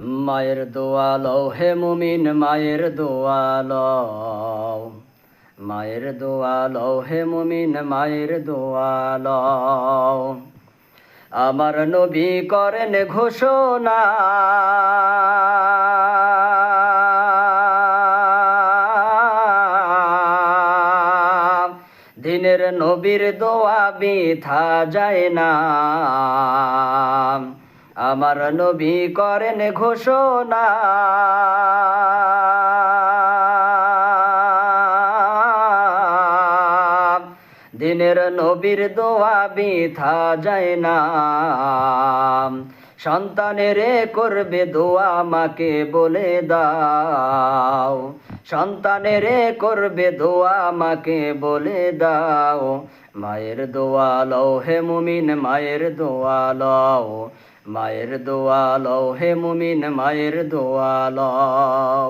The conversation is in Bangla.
মায়ের দোয়া লও হে মুমিন মায়ের দোয়া লও, মায়ের দোয়া লও হে মুমিন মায়ের দোয়া লও। আমার নবী করেন ঘোষণা, দিনের নবীর দোয়া বৃথা যায় না। আমার নবী করেন ঘোষণা, দিনের নবীর দোয়া বৃথা যায় না। সন্তানেরে করবে দোয়া মাকে বলে দাও, সন্তানেরে করবে দোয়া মাকে বলে দাও। মায়ের দোয়া লও হে মুমিন মায়ের দোয়া লও, মায়ের দোয়া লও হে মুমিন মায়ের দোয়া লও।